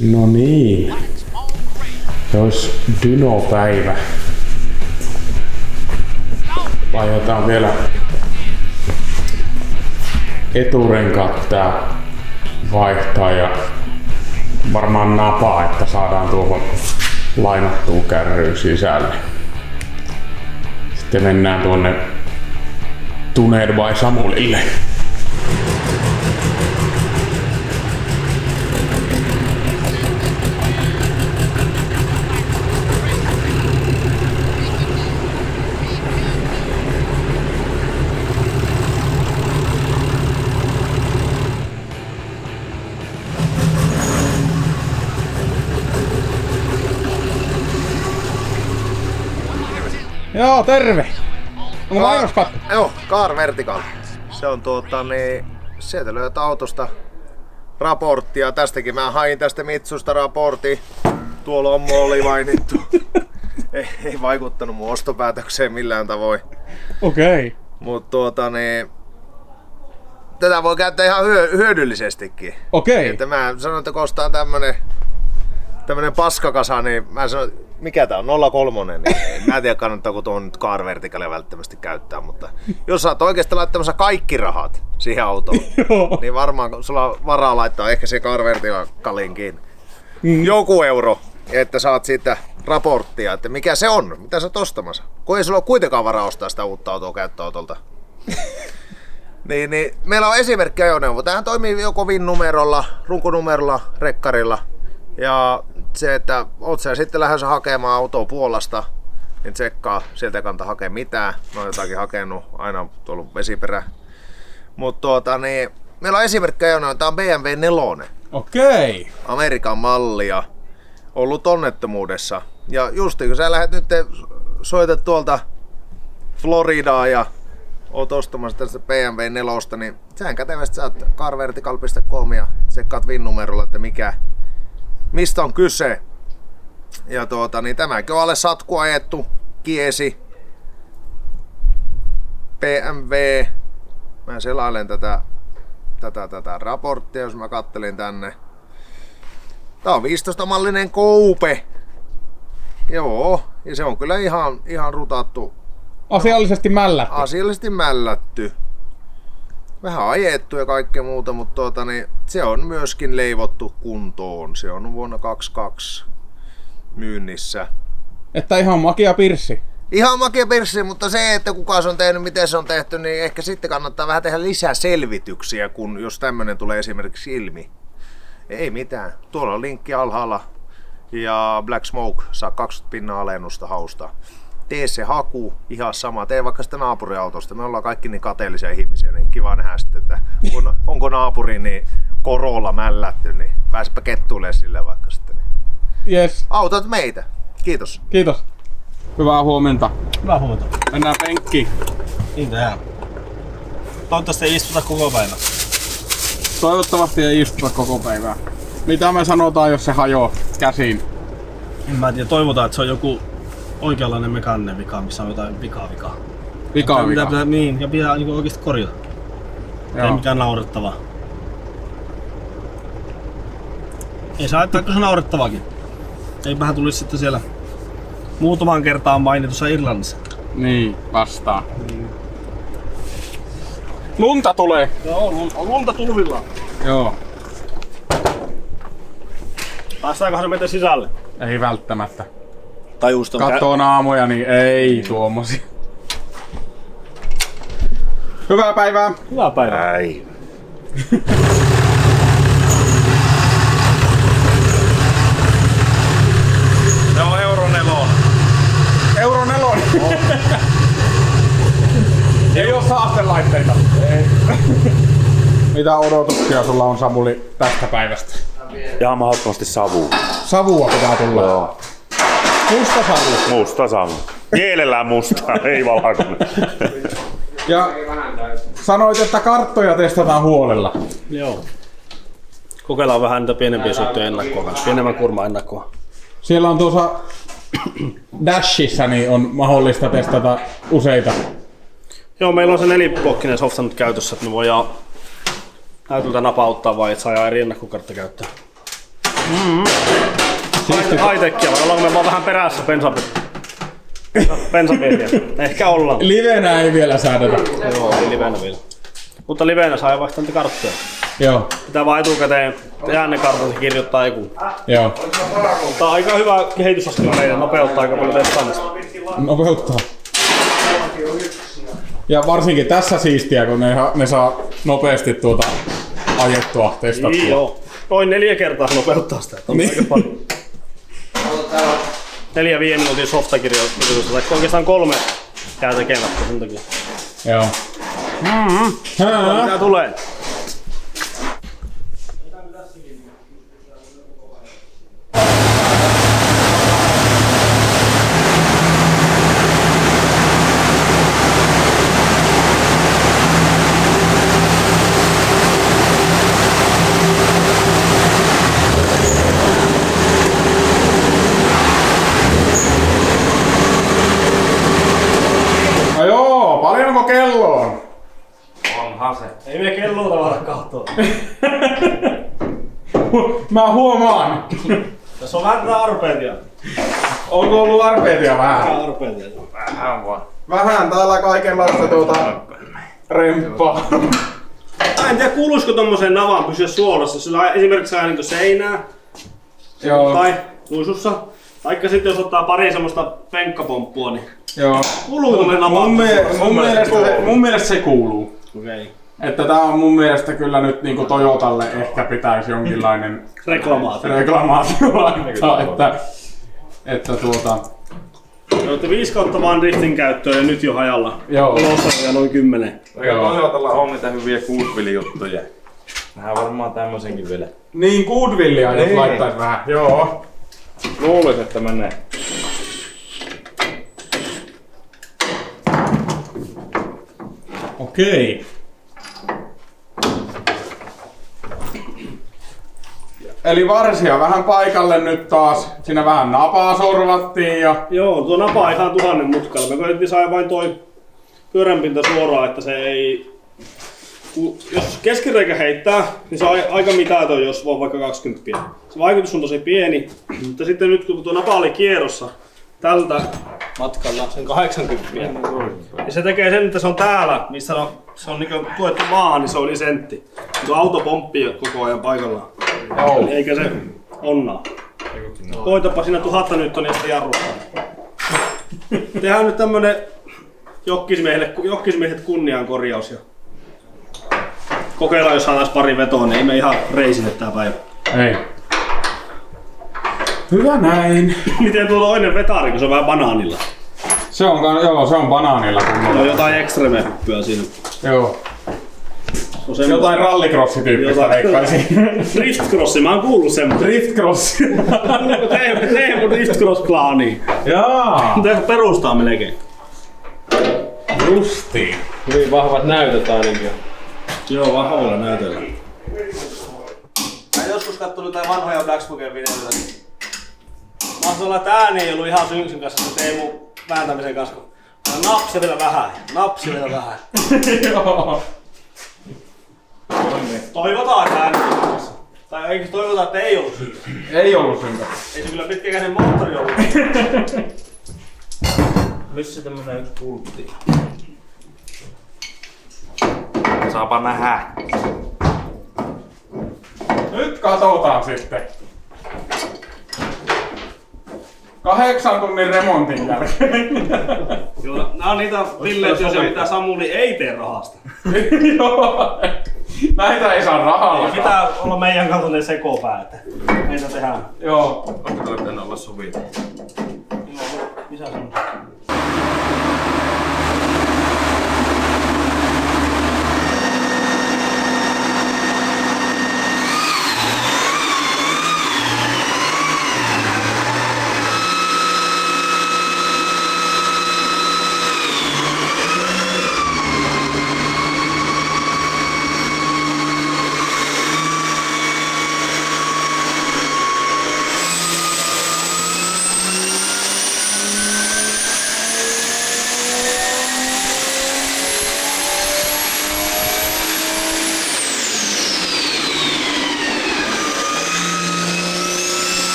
No niin. Se olisi dynopäivä. Laitetaan vielä eturenkaat tää vaihtaa ja varmaan napaa, että saadaan tuohon lainattua kärryyn sisälle. Sitten mennään tuonne Tuned by Samulille. Joo, terve! Onko mainoskatto? Joo, Car Vertical. Se on sieltä löydät autosta raporttia. Tästäkin mä hain tästä Mitsusta raportti. Tuolla on oli mainittu. ei vaikuttanut mun ostopäätökseen millään tavoin. Okei. Okay. Mut tätä voi käyttää ihan hyödyllisestikin. Okei. Okay. Että mä sanon, että kun ostaa tämmönen paskakasa, niin mä sanon, mikä tää on, 03, niin mä en tiedä kannattaako tuon nyt Car Verticalia välttämättä käyttää, mutta jos sä oot oikeesti laittamassa kaikki rahat siihen autoon, niin varmaan sulla on varaa laittaa ehkä se Car Verticalinkin joku euro, että saat siitä raporttia, että mikä se on, mitä sä oot ostamassa. Kun ei sulla ole kuitenkaan varaa ostaa sitä uutta autoa käyttöautolta. niin, meillä on esimerkki ajoneuvo. Tämähän toimii joko VIN-numerolla, runkonumerolla, rekkarilla. Ja se, että oot sä sitten lähdössä hakemaan autoa Puolasta, niin tsekkaa, sieltä ei kannata hakea mitään. Mä oon jotakin hakenut, aina on tullut vesiperä. Mutta meillä on esimerkki ajoneuvo, tää on BMW 4. Okei. Okay. Amerikan mallia. Ollut onnettomuudessa. Ja justi kun sä lähdet nyt soitat tuolta Floridaa ja oot ostamassa tästä BMW 4, niin sehän kätevästi saat carvertical.com ja tsekkaat VIN-numerolla, että mistä on kyse. Ja tämäkin on alle satku ajettu, kiesi, BMW. Mä selailen tätä raporttia, jos mä kattelin tänne. Tää on 15-mallinen Coupe. Joo, ja se on kyllä ihan rutattu. Asiallisesti mällätty. Asiallisesti mällätty. Vähän ajettu ja kaikkea muuta, mutta se on myöskin leivottu kuntoon. Se on vuonna 2022 myynnissä. Että ihan makea pirssi. Ihan makea pirssi, mutta se, että kuka se on tehnyt, miten se on tehty, niin ehkä sitten kannattaa vähän tehdä lisää selvityksiä, kun jos tämmönen tulee esimerkiksi ilmi. Ei mitään. Tuolla on linkki alhaalla ja Black Smoke saa 20% alennusta hausta. Tee se haku, ihan sama. Tee vaikka sitä naapuriautosta. Me ollaan kaikki niin kateellisia ihmisiä, niin kiva nähdä sitten, että onko naapuri niin Corolla mällätty, niin pääsepä kettuilemaan sille vaikka sitten. Yes. Autat meitä. Kiitos. Kiitos. Hyvää huomenta. Hyvää huomenta. Mennään penkkiin. Niin tehdään. Toivottavasti ei istuta koko päivä. Toivottavasti ei istuta koko päivää. Mitä me sanotaan, jos se hajoaa käsiin? En mä tiedä, toivotaan, että se on joku oikeanlainen mekaaninen vika, missä on jotain vikaa. Vika. Niin, ja pitää niin oikeasti korjata. Ei mikään naurettavaa. Ei saa ajattaa, kun se on naurettavakin. Eipähän tulisi sitten siellä muutaman kertaan mainitussa Irlannissa. Niin, vastaan. Lunta tulee. Joo, lunta tulvillaan. Joo. Päästäänkö se meitä sisälle? Ei välttämättä. Tai just on Kattoo naamoja, niin ei tuommoisia. Hyvää päivää! Hyvää päivää! Ei. Se on Euro 4. Euro 4! Ei oo saastelaitteita. Ei. Mitä odotuksia sulla on, Samuli, tästä päivästä? Ihan mahdottomasti savua. Savua pitää tulla. Joo. Musta savu. Musta savu. Mielellään musta, ei valkoinen. Ja sanoit, että karttoja testataan huolella. Joo. Kokeillaan vähän niitä pienempiä syöttöjä ennakkoa, pienemmän kurman ennakkoa. Siellä on tuossa Dashissa niin on mahdollista testata useita. Joo, meillä on se 4-blokkinen softa nyt käytössä, että me voidaan näytöltä napauttaa vai et saa eri ennakkokartta käyttää. High-techia vai ollaanko me vaan vähän perässä bensamiehiä? Ehkä ollaan. Livenä ei vielä säädetä. Joo, ei livenä vielä. Mutta livenä saa vaihtaa niitä karttoja. Joo. Pitää vaan etukäteen tehdä ne kartat ja kirjoittaa joku. Joo. Mutta aika hyvä kehitysaskel meidän, nopeuttaa aika paljon testaamista. Nopeuttaa. Ja varsinkin tässä siistiä, kun ne saa nopeasti ajettua, testattua. Niin joo. Noin 4 kertaa nopeuttaa sitä. Niin. Aika paljon. 4-5 minuutin softakirjoitusta, tai oikeastaan 3 jää tekemättä sen takia. Joo. Mitä tulee? No joo, paljonko kello on? Onhan se. Ei me kelloa tavata katsoa. Mä huomaan. Tässä on vähän tätä arpeetia. Onko ollut arpeetia vähän? Arpeetia. Vähän vaan. Vähän täällä kaikenlaista remppaa. Mä en tiedä kuuluisiko tommoseen navaan pysyä suolassa, sillä esimerkiksi saa niin seinää Joo. tai luisussa. Taikka sitten jos ottaa pari semmoista penkkapomppua, niin Joo. kuuluuko tommoseen navaan? Mun mielestä se kuuluu. Okei. Että tää on mun mielestä kyllä nyt niinku Toyotalle ehkä pitäisi jonkinlainen reklamaatio laittaa, että Te olette 5 kautta vaan driftin käyttöön ja nyt jo hajalla. Joo. Ulossa ja noin 10. Joo. Toyotalla on niitä hyviä Goodwill-juttuja. Nähdään varmaan tämmösenkin vielä. Niin Goodwillia jos laittais vähän. Joo. Luulis, että menee. Okei. Eli varsia vähän paikalle nyt taas. Siinä vähän napaa sorvattiin ja... Joo, tuo napaa ihan 1000 mutkalla. Me koitettiin saada vain toi pyöränpinta suoraan, että se ei... Jos keskireikä heittää, niin se on aika mitätön, jos on vaikka 20. Se vaikutus on tosi pieni, mutta sitten nyt kun tuo napa oli kierrossa tältä matkalla sen 80, niin se tekee sen, että se on täällä, missä se on niin tuettu maahan, niin se on yli sentti. Tuo auto pomppii koko ajan paikallaan. Joo. Eikä se onnaa. Koitapa siinä 1000 newtonia sitä jarruttaa. Tehdään nyt tämmönen jokkismiehet kunniaan korjaus. Ja kokeillaan, jos saadaan pari vetoa, niin ei me ihan reisille tää päivä. Ei. Hyvä näin. Miten tuo toinen vetari, kun se on vähän banaanilla? Se on banaanilla. Se on jotain extreme-hyppyä siinä. Joo. Se on Jotain rallycross-tyyppistä veikkaisin. Driftcrossi, mä oon kuullut semmoista. Driftcross. Teemu Driftcross-klaaniin. Jaa. Te perustaa melkein. Justiin. Hyvin vahvat näytöt ainakin. Joo, vahvalla näytöllä. Mä oon joskus kattonut jotain vanhoja Blackspoken videoita. Mä sanoin, että ääni ei ollut ihan synksin kanssa Teemu vääntämisen kanssa. Napsi vielä vähän. Joo. Toivotaan, että ääni on synkassa. Tai eikö toivotaan, että ei ollut synkassa? Ei ollut synkassa. Ei se kyllä pitkäkäinen moottori ollut. Missä tämmönen yksi pultti? Saapa nähdä. Nyt katsotaan sitten. 8 tunnin remontin jälkeen. Kyllä, nää on niitä villeet, jos mitä Samuli ei tee rahasta. Joo. Näitä ei saa rahalla. Pitää olla meidän kaltainen sekopää, että meitä tehdään. Joo. Ottakaa tänne olla sovittu. Missä se on?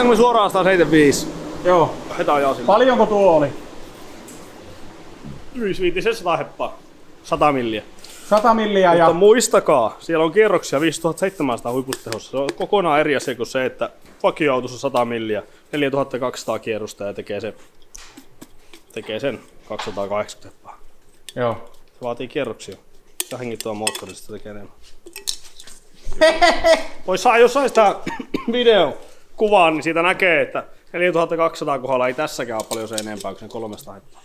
Laitetaanko me suoraan 175? Joo. Lähdetään ajaa sille. Paljonko tuo oli? 100 heppaa. 100 milliä. 100 milliä ja... Mutta muistakaa, siellä on kierroksia 5700 huipustehossa. Se on kokonaan eri asia kuin se, että vakioautossa 100 milliä, 4200 kierrosta ja tekee sen 280 heppaa. Joo. Se vaatii kierroksia. Ja hengittävä moottorista tekee enemmän. Jos sai sitä videokuvaa, niin siitä näkee, että 4200 kohdalla ei tässäkään ole paljon se enempää kuin sen 300 heppaa.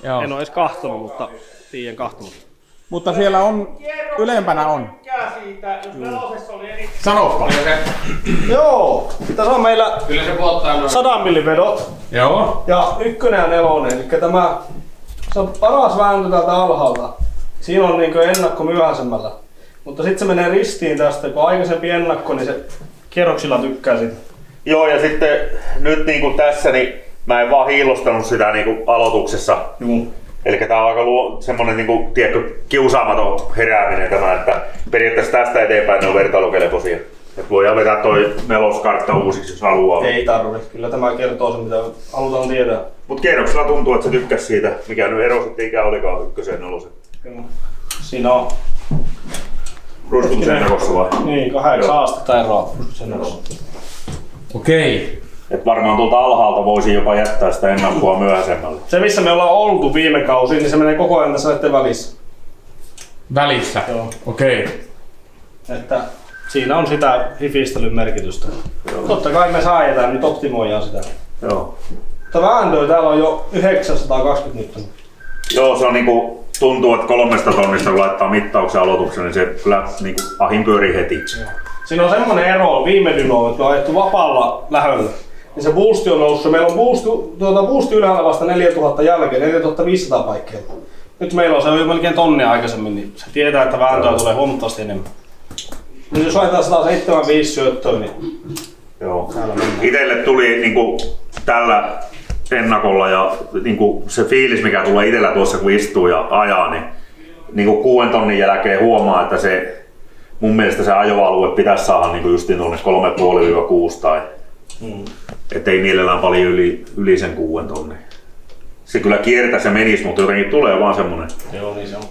Joo. En ole edes kahtonut, mutta tiedän kahtonut. Mutta siellä on, ylempänä on. Siitä, jos nelosessa oli eri... Sano paljon se. Joo, tässä on meillä Kyllä se puottaa noin. 100 millin vedot. Joo. Ja 1 ja 4, eli se on paras vääntö täältä alhaalta. Siinä on niinku ennakko myöhäisemmällä. Mutta sitten se menee ristiin tästä, kun aikaisempi ennakko, niin se kierroksilla tykkää siitä. Joo, ja sitten nyt niin kuin tässä, niin mä en vaan hiilostanut sitä niin kuin aloituksessa. Eli tää on aika semmonen niin kuin, tiedätkö, kiusaamaton herääminen tämä, että periaatteessa tästä eteenpäin ne on vertailukelpoisia. Et voidaan vetää toi neloskartta uusiksi, jos haluaa. Ei tarvitse, kyllä tämä kertoo sen, mitä halutaan tietää. Mut kierroksella tuntuu, että se tykkäs siitä, mikä nyt ero sitten ikään olikaan 1 ja 4. Siinä on... Ruiskutuksen ennakossa vai? Niin, 8 astetta eroa ruiskutuksen ennakossa. Okei. Et varmaan tuolta alhaalta voisi jopa jättää sitä ennakkoa myöhäisemmälle. Se missä me ollaan oltu viime kausi, niin se menee koko ajan tässä näiden välissä. Välissä? Joo. Okei. Että siinä on sitä hifistelyn merkitystä. Joo. Totta kai me saajetaan, nyt optimoidaan sitä. Joo. Mutta vääntöä täällä on jo 920 nyt. Joo, se on niinku, tuntuu, että 3 tonnista kun laittaa mittauksen aloituksen, niin se kyllä niinku ahin pyörii heti. Joo. Siinä on semmonen ero viime dynoon, että me on ajettu vapaalla lähöllä. Ja se boosti on noussut. Meillä on boosti ylhäällä vasta 4000 jälkeen, 4500 paikkeilla. Nyt meillä on se jo melkein tonnia aikaisemmin, niin se tietää, että vääntöä tulee huomattavasti enemmän. Nyt jos laitetaan 175 syöttöä, niin joo. Itelle tuli niinku tällä ennakolla ja niinku se fiilis, mikä tulee itellä tuossa kun istuu ja ajaa, niin niinku 6 tonnin jälkeen huomaa, että se mun mielestä se ajoalue pitäisi saada niinku justiin tuonne 3,5-6 tai ettei mielellään paljon yli sen 6 tonnin. Se kyllä kiertäisi ja menisi, mutta jotenkin tulee vaan semmonen. joo, niin se on.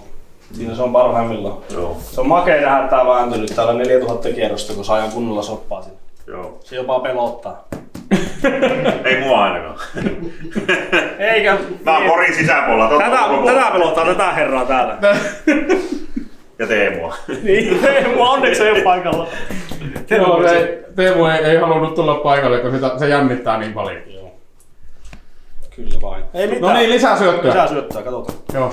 Siinä se on parhaimmillaan. Joo. Se on makea nähdä tää vääntö nyt täällä 4000 kierrosta, kun saa kunnolla soppaa sinne. Joo. Se jopa pelottaa. Ei mua ainakaan. Eikä. Mä oon Porin sisäpuolella. Tätä pelottaa tätä herraa täällä. Ja Teemua. Niin, Teemu onneksi ei oo paikalla. Joo, Teemu ei halunnut tulla paikalle, kun se jännittää niin paljon. Joo. Kyllä vain. Ei mitään. No niin, lisää syöttöä. Lisää syöttöä, katsotaan. Joo.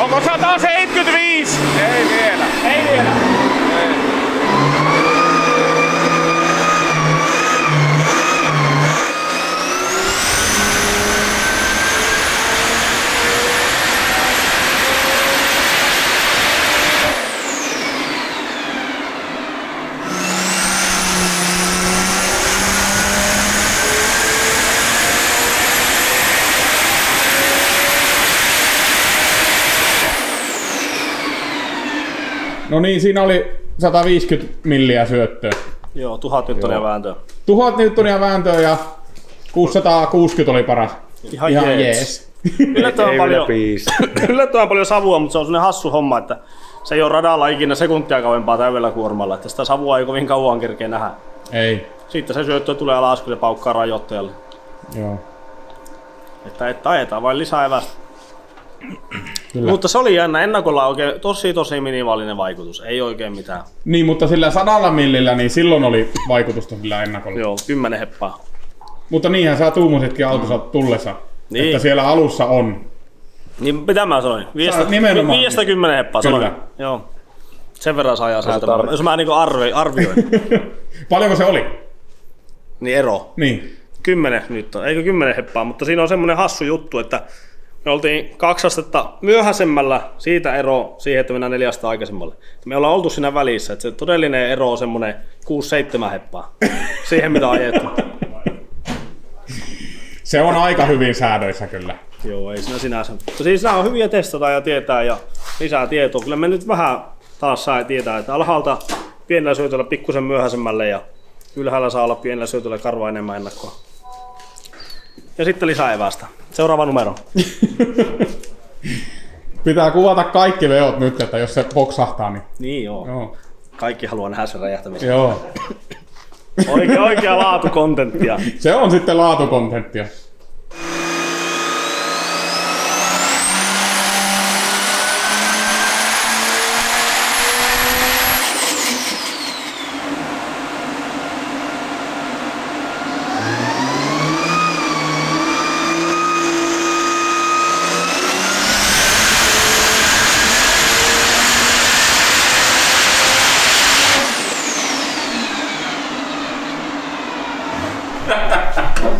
Onko 175? Ei vielä. Ei vielä. No niin, siinä oli 150 milliä syöttöä. Joo, 1000 newtonia vääntöä. 1000 newtonia vääntöä ja 660 oli paras. Ihan jees. Yllättävän paljon savua, mutta se on sellainen hassu homma, että se ei ole radalla ikinä sekuntia kauempaa täydellä kuormalla, että sitä savua ei kovin kauan kerkeä nähdä. Ei. Sitten se syöttö tulee alas, kun se paukkaa rajoittajalle. Joo. Että ajetaan vain lisää evästä. Kyllä. Mutta se oli jännä, ennakolla oikein tosi minimaalinen vaikutus, ei oikein mitään. Niin, mutta sillä 100 millillä, niin silloin oli vaikutusta sillä ennakolla. Joo, 10 heppaa. Mutta niinhän sä tuumusitkin autossa tullessa, Niin. että siellä alussa on. Niin mitä mä sanoin? Nimenomaan. 5-10 heppaa Kyllä. sanoin. Joo. Sen verran saa ajaa sieltä. Jos mä niinku arvioin. Paljonko se oli? Niin ero. Niin. 10 nyt on, eikö 10 heppaa, mutta siinä on semmoinen hassu juttu, että me oltiin 2 astetta myöhäisemmällä, siitä ero siihen, että mennään 4 astetta aikaisemmalle. Me ollaan oltu siinä välissä, että se todellinen ero on semmoinen 6-7 heppaa siihen, mitä on ajettu. Se on aika hyvin säädöissä kyllä. Joo, ei siinä sinänsä. Mutta siis nämä on hyviä testata ja tietää ja lisää tietoa. Kyllä me nyt vähän taas saa tietää, että alhaalta pienellä syötöllä pikkusen myöhäisemmälle ja ylhäällä saa olla pienellä syötöllä karvaa enemmän ennakkoa. Ja sitten lisää evästä. Seuraava numero. Pitää kuvata kaikki veot nyt, että jos se boksahtaa, niin... Niin joo. Kaikki haluaa nähdä sen räjähtämisen. Joo. Oikea laatukontenttia. Se on sitten laatukontenttia.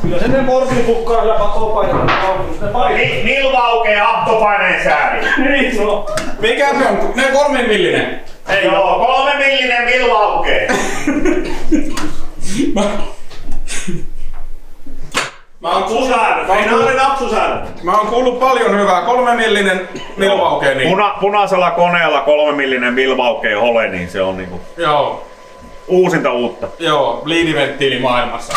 Jos ennen morfin pukkaa ja patopainetta sitten painaa. Milva aukeaa ahtopaineen sääri. Niin no. Mikä se on? Ne 3 millinen. Ei joo, 3 millinen milva aukeaa. Mä oon kuullut paljon hyvää. 3 millinen milvaukee niin. Punaisella koneella 3 millinen milva aukeaa hole, niin se on niinku Joo. uusinta uutta. Joo, bleediventtiili maailmassa.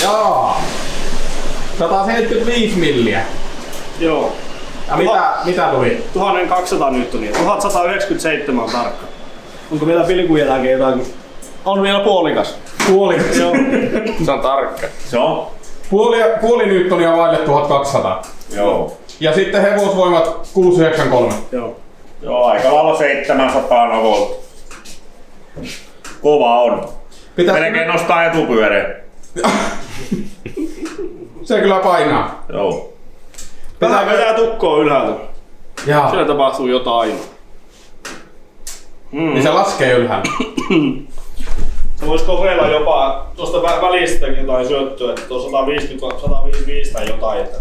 Joo. 175 milliä. Joo. Ja mitä tuli? 1200 newtonia. 1197 on tarkka. Onko vielä pilkun jälkeen jotakin? On vielä puolikas. Puoli. Joo. Se on tarkka. Se on. Puoli newtonia vaille 1200. Joo. Ja sitten hevosvoimat 693. Joo. Joo, aika lailla 700 navolta. Kova on. Melkein nostaa etupyöreen. Se kyllä painaa. Joo. Pitää vetää tukkoa ylhäältä. Jaa. Siellä tapahtuu jotain. Niin se laskee ylhäällä. Se vois kokeilla jopa tuosta välistäkin jotain syöttöä, että tuo 155 tai jotain. Että...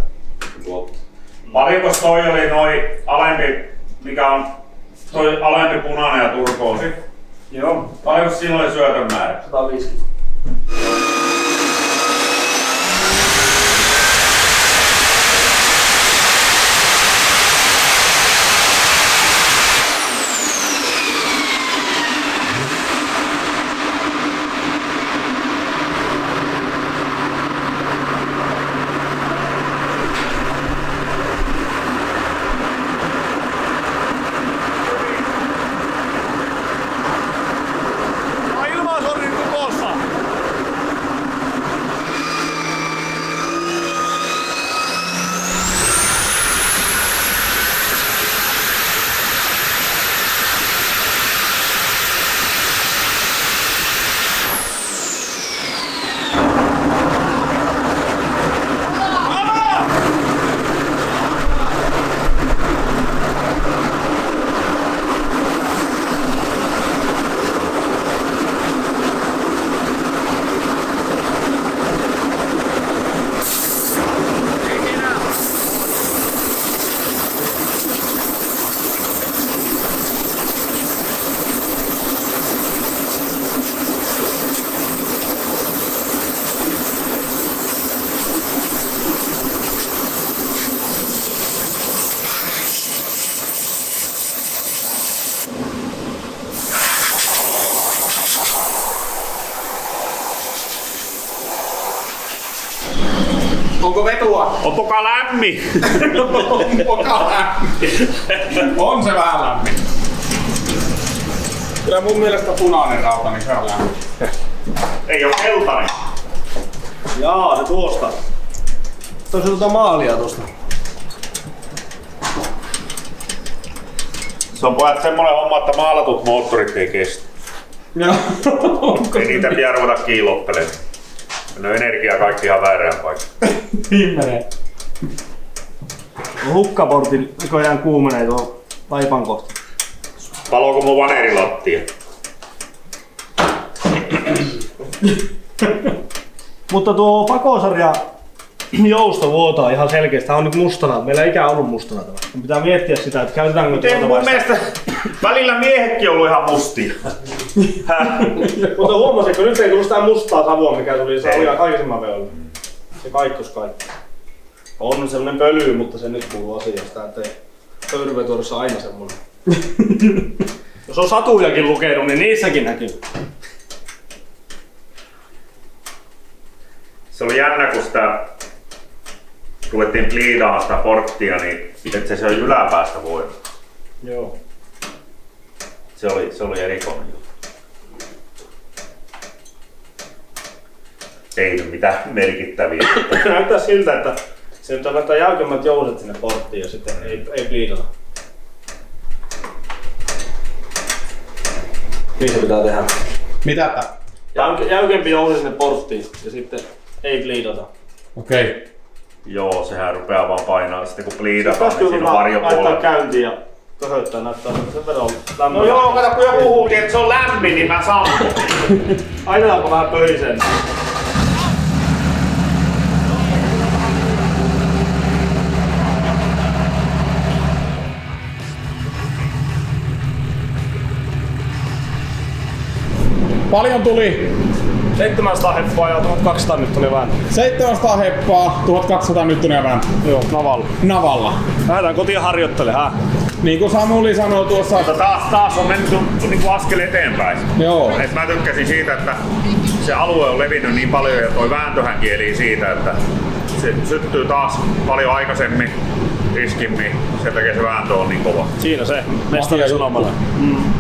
Paljonko toi oli noi alempi, mikä on toi alempi punainen ja turkoosi? Joo. Paljonko siinä oli syötön määrä? 150. Onko vetua? On poka lämmin! Onko lämmin? On se vähän lämmin. Kyllä mun mielestä punainen rauta, niin se on lämmin. Ei oo keltainen. Jaa, se tuosta. Toisi maalia tuosta. Se on pojat semmonen homma, että maalatut moottorit ei kestä. Joo. Ei niitä pidä ruveta kiilottelemaan. Ne on energiaa kaikki ihan väärään paikkaan. Niin menee. Hukkaportin näköjään kuumenee tuohon vaipan kohta. Palooko mun vanerilattia? Mutta tuo pakosarja jousto vuotaa ihan selkeästi. Tää on nyt mustana. Meillä ei ikään ollut mustana tämä. Pitää miettiä sitä, että käytetäänkö Miten mun mielestä välillä miehetkin on ollut ihan mustia. Mutta huomasitko, nyt ei tullut sitä mustaa savua, mikä tuli se aikaisemman veolla. Se kaikkos kaikki. On semmonen pöly, mutta se nyt kuuluu asiasta, että pöyryvetuudessa on aina semmonen. Jos on satujakin lukenut, niin niissäkin näkyy. Se oli jännä, kun sitä ruvettiin pliidaamaan sitä porttia, niin et se on yläpäästä voinut. Joo. Se oli erikoinen juttu. Ei nyt mitään merkittäviä. Näyttää siltä, että se nyt on laittaa jäykemmät jouset sinne porttiin ja sitten ei pliidata. Niin se pitää tehdä. Mitä tää? Jäykempi jousi sinne porttiin ja sitten ei pliidata. Okei. Joo, sehän rupeaa vaan painaa. Sitten kun pliidataan, Tästä niin siinä on laittaa varjopuolella. käyntiin ja köhöttää, näyttää sen verran lämmöllä. No joo, kato kun joku huuti, että se on lämmin, niin mä sammon. Aina onko vähän pöisen. Paljon tuli 700 heppaa ja 1200 nyttonen vääntö. 700 heppaa, 1200 nyttyniä vääntö. Joo, navalla. Navalla. Lähdetään kotiin harjoittelemaan. Niin kuin Samuli sanoi tuossa. Mutta taas on mennyt niinku askel eteenpäin. Joo. Et mä tykkäsin siitä, että se alue on levinnyt niin paljon ja toi vääntöhän kieli siitä, että se syttyy taas paljon aikaisemmin, riskimmin. Sen takia se vääntö on niin kova. Siinä se, mestari sanomalla.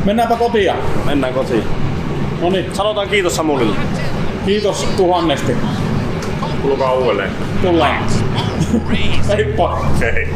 Mennäänpä kotiin. Mennään kotiin. Noniin, Sanotaan kiitos Samulille. kiitos tuhannesti. Tulkaa uudelleen. Tullaan. Heippa. Hei.